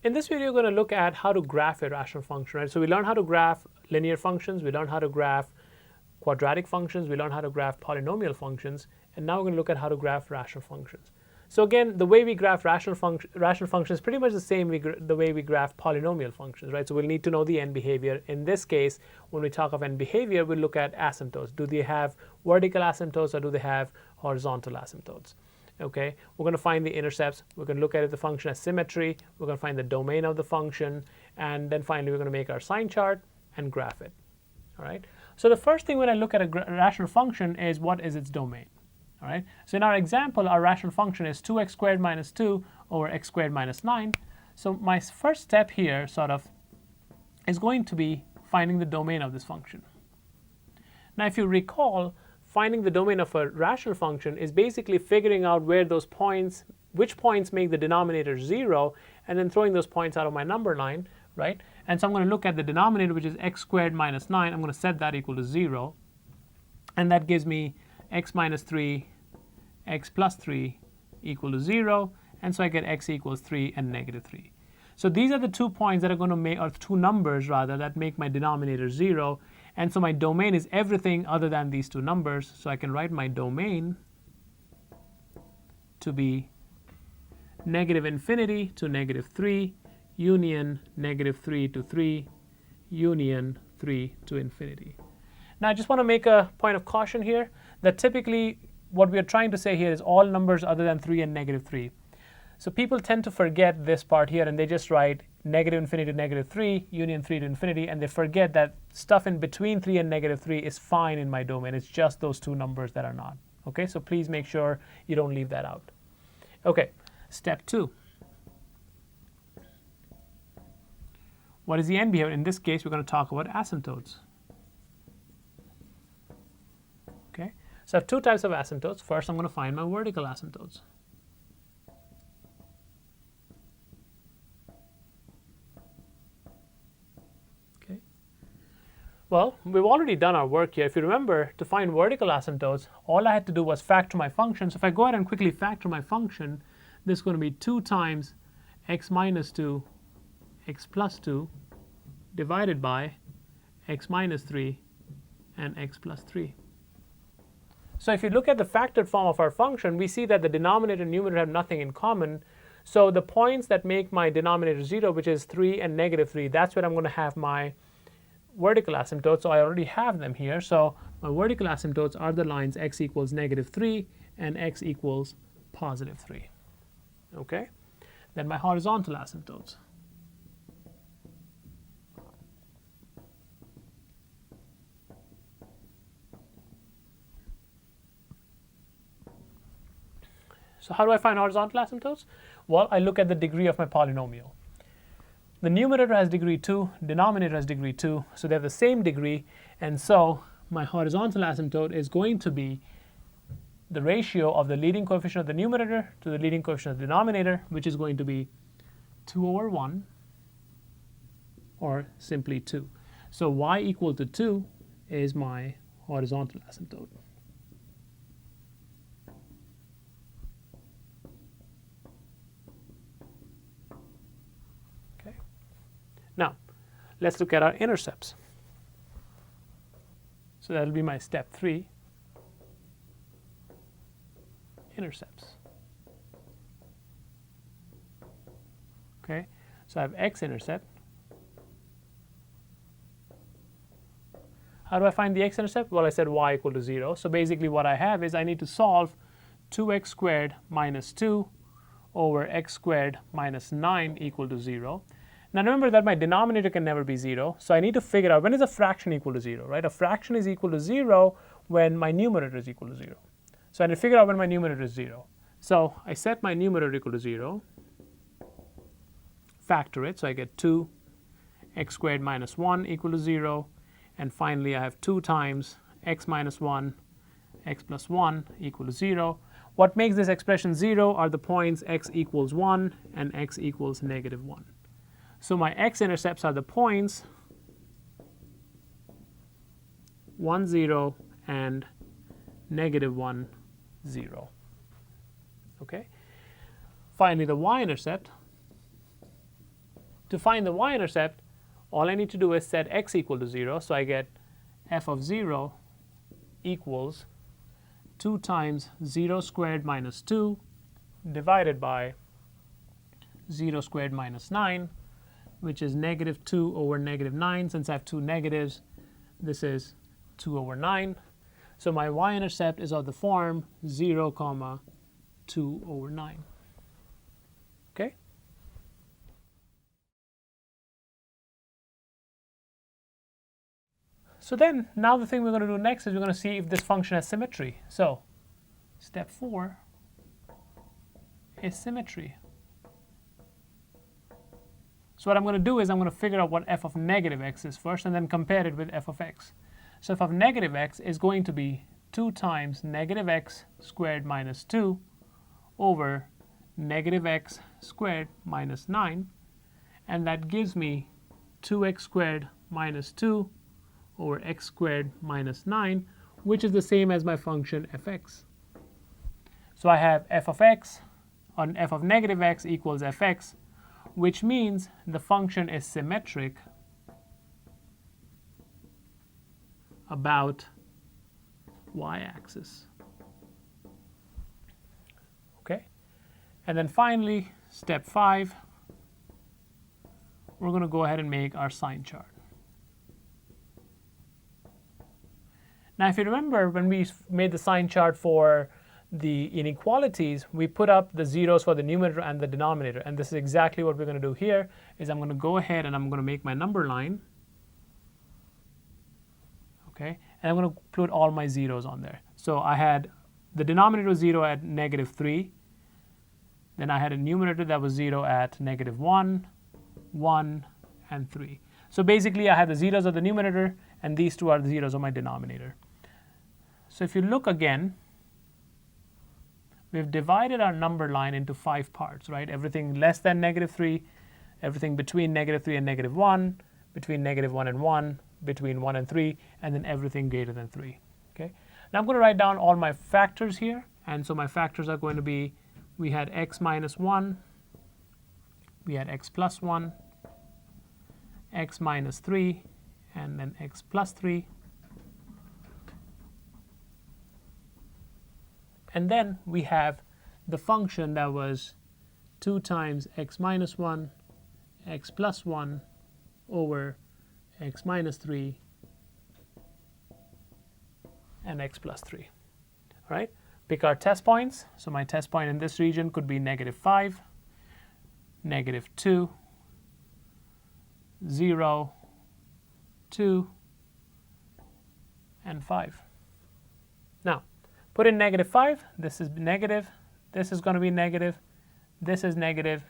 In this video, we're going to look at how to graph a rational function, right? So we learned how to graph linear functions, we learned how to graph quadratic functions, we learned how to graph polynomial functions, and now we're going to look at how to graph rational functions. So again, the way we graph rational functions is pretty much the same the way we graph polynomial functions, right? So we'll need to know the end behavior. In this case, when we talk of end behavior, we'll look at asymptotes. Do they have vertical asymptotes or do they have horizontal asymptotes? Okay, we're going to find the intercepts. We're going to look at the function as symmetry. We're going to find the domain of the function, and then finally we're going to make our sign chart and graph it. All right. So the first thing when I look at a rational function is what is its domain. All right. So in our example, our rational function is 2x squared minus 2 over x squared minus 9. So my first step here sort of is going to be finding the domain of this function. Now, if you recall, finding the domain of a rational function is basically figuring out where those points, which points make the denominator 0, and then throwing those points out of my number line, right? And so I'm going to look at the denominator, which is x squared minus 9. I'm going to set that equal to 0. And that gives me x minus 3, x plus 3 equal to 0. And so I get x equals 3 and negative 3. So these are the 2 points that are going to make, or 2 numbers rather, that make my denominator 0. And so my domain is everything other than these 2 numbers. So I can write my domain to be negative infinity to negative 3, union negative 3 to 3, union 3 to infinity. Now I just want to make a point of caution here that typically what we are trying to say here is all numbers other than 3 and negative 3. So people tend to forget this part here and they just write negative infinity to negative 3, union 3 to infinity, and they forget that stuff in between 3 and negative 3 is fine in my domain. It's just those 2 numbers that are not. Okay, so please make sure you don't leave that out. Okay, step 2. What is the end behavior? In this case, we're going to talk about asymptotes. Okay, so I have 2 types of asymptotes. First, I'm going to find my vertical asymptotes. Well, we've already done our work here. If you remember, to find vertical asymptotes, all I had to do was factor my function. So if I go ahead and quickly factor my function, this is going to be 2 times x minus 2, x plus 2, divided by x minus 3 and x plus 3. So if you look at the factored form of our function, we see that the denominator and numerator have nothing in common. So the points that make my denominator 0, which is 3 and negative 3, that's where I'm going to have my vertical asymptotes. So I already have them here. So my vertical asymptotes are the lines x equals negative 3 and x equals positive 3. Okay? Then my horizontal asymptotes. So how do I find horizontal asymptotes? Well, I look at the degree of my polynomial. The numerator has degree 2, denominator has degree 2, so they have the same degree, and so my horizontal asymptote is going to be the ratio of the leading coefficient of the numerator to the leading coefficient of the denominator, which is going to be 2 over 1, or simply 2. So y equal to 2 is my horizontal asymptote. Now, let's look at our intercepts. So that will be my step 3, intercepts. Okay, so I have x-intercept. How do I find the x-intercept? Well, I said y equal to 0. So basically what I have is I need to solve 2x squared minus 2 over x squared minus 9 equal to 0. Now remember that my denominator can never be 0, so I need to figure out when is a fraction equal to 0, right? A fraction is equal to 0 when my numerator is equal to 0. So I need to figure out when my numerator is 0. So I set my numerator equal to 0, factor it, so I get 2 x squared minus 1 equal to 0, and finally I have 2 times x minus 1, x plus 1 equal to 0. What makes this expression 0 are the points x equals 1 and x equals negative 1. So my x-intercepts are the points 1, 0 and negative 1, 0. Okay. Finally, the y-intercept To find the y-intercept, all I need to do is set x equal to 0. So I get f of 0 equals 2 times 0 squared minus 2 divided by 0 squared minus 9, which is negative 2 over negative 9. Since I have two negatives, this is 2 over 9. So my y-intercept is of the form 0, 2 over 9. Okay? So then, now the thing we're going to do next is we're going to see if this function has symmetry. So step 4 is symmetry. So what I'm going to do is I'm going to figure out what f of negative x is first and then compare it with f of x. So f of negative x is going to be 2 times negative x squared minus 2 over negative x squared minus 9. And that gives me 2x squared minus 2 over x squared minus 9, which is the same as my function fx. So I have f of x on f of negative x equals fx, which means the function is symmetric about y-axis. Okay? And then finally, step 5, we're going to go ahead and make our sign chart. Now, if you remember, when we made the sign chart for the inequalities, we put up the zeros for the numerator and the denominator. And this is exactly what we're going to do here, is I'm going to go ahead and I'm going to make my number line. Okay? And I'm going to put all my zeros on there. So I had the denominator was 0 at negative 3. Then I had a numerator that was 0 at negative 1, 1, and 3. So basically, I have the zeros of the numerator, and these two are the zeros of my denominator. So if you look again, we've divided our number line into 5 parts, right? Everything less than negative 3, everything between negative 3 and negative 1, between negative 1 and 1, between 1 and 3, and then everything greater than 3. Okay? Now I'm going to write down all my factors here. And so my factors are going to be, we had x minus 1, we had x plus 1, x minus 3, and then x plus 3. And then we have the function that was 2 times x minus 1, x plus 1 over x minus 3, and x plus 3. All right? Pick our test points. So my test point in this region could be negative 5, negative 2, 0, 2, and 5. Now, put in negative 5. This is negative. This is going to be negative. This is negative.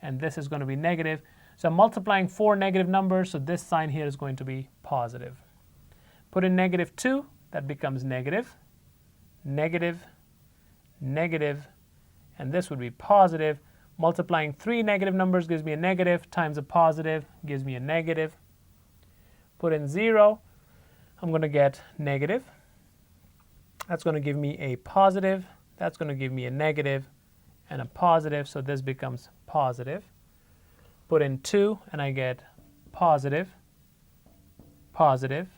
And this is going to be negative. So I'm multiplying 4 negative numbers. So this sign here is going to be positive. Put in negative 2. That becomes negative, negative, negative. And this would be positive. Multiplying 3 negative numbers gives me a negative times a positive gives me a negative. Put in 0. I'm going to get negative. That's going to give me a positive. That's going to give me a negative and a positive. So this becomes positive. Put in 2 and I get positive, positive,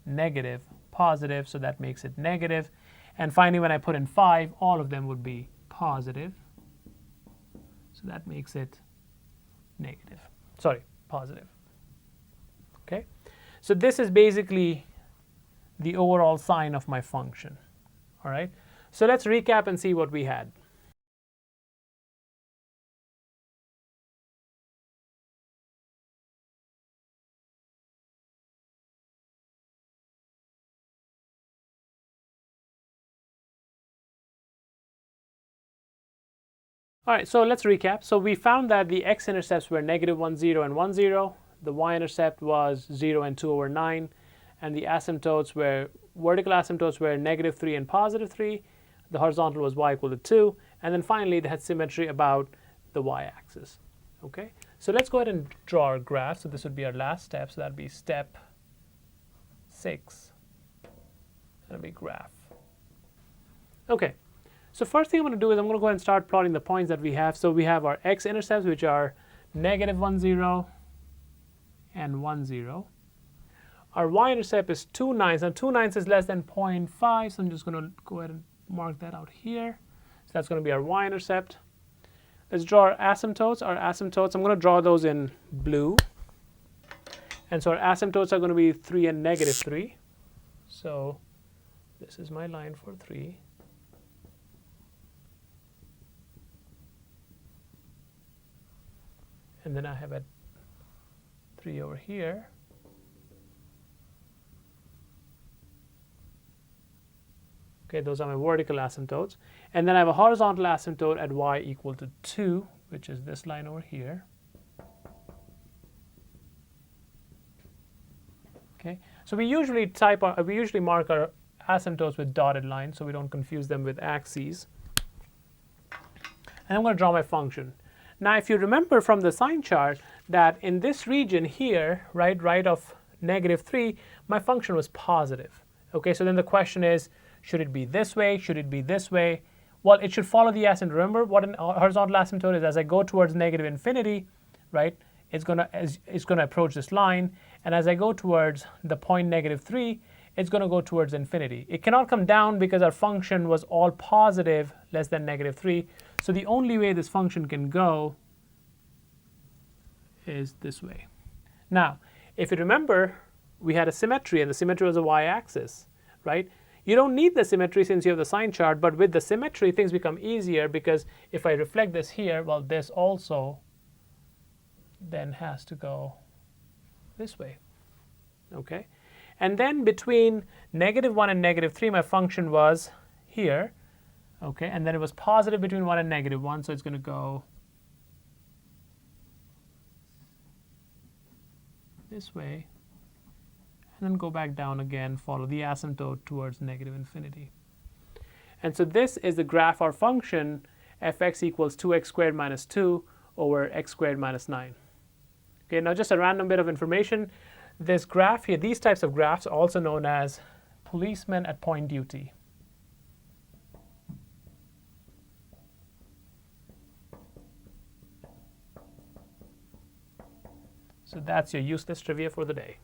negative, positive. So that makes it negative. And finally, when I put in 5, all of them would be positive. So that makes it negative. Sorry, positive. Okay? So this is basically the overall sign of my function. All right? So let's recap and see what we had. All right, so let's recap. So we found that the x-intercepts were negative 1, 0, and 1, 0. The y-intercept was 0 and 2 over 9. And the asymptotes were, vertical asymptotes were negative 3 and positive 3. The horizontal was y equal to 2. And then finally, they had symmetry about the y-axis. Okay, so let's go ahead and draw our graph. So this would be our last step. So that would be step 6. That would be graph. Okay. So first thing I'm going to do is I'm going to go ahead and start plotting the points that we have. So we have our x-intercepts, which are negative 1, 0, and 1, 0. Our y-intercept is 2 9s. Now 2 9s is less than 0.5, so I'm just going to go ahead and mark that out here. So that's going to be our y-intercept. Let's draw our asymptotes. Our asymptotes, I'm going to draw those in blue. And so our asymptotes are going to be 3 and negative 3. So this is my line for 3. And then I have a 3 over here. Okay, those are my vertical asymptotes. And then I have a horizontal asymptote at y equal to 2, which is this line over here. Okay, so we usually mark our asymptotes with dotted lines so we don't confuse them with axes. And I'm going to draw my function. Now, if you remember from the sign chart that in this region here, right of negative 3, my function was positive. Okay, so then the question is, should it be this way? Should it be this way? Well, it should follow the asymptote. Remember what a horizontal asymptote is? As I go towards negative infinity, right, it's going to approach this line. And as I go towards the point negative 3, it's going to go towards infinity. It cannot come down because our function was all positive less than negative 3. So the only way this function can go is this way. Now, if you remember, we had a symmetry, and the symmetry was a y-axis, right? You don't need the symmetry since you have the sign chart, but with the symmetry, things become easier because if I reflect this here, well, this also then has to go this way, okay? And then between negative 1 and negative 3, my function was here, okay? And then it was positive between 1 and negative 1, so it's going to go this way, and then go back down again, follow the asymptote towards negative infinity. And so this is the graph our function fx equals 2x squared minus 2 over x squared minus 9. Okay, now just a random bit of information. This graph here, these types of graphs are also known as policemen at point duty. So that's your useless trivia for the day.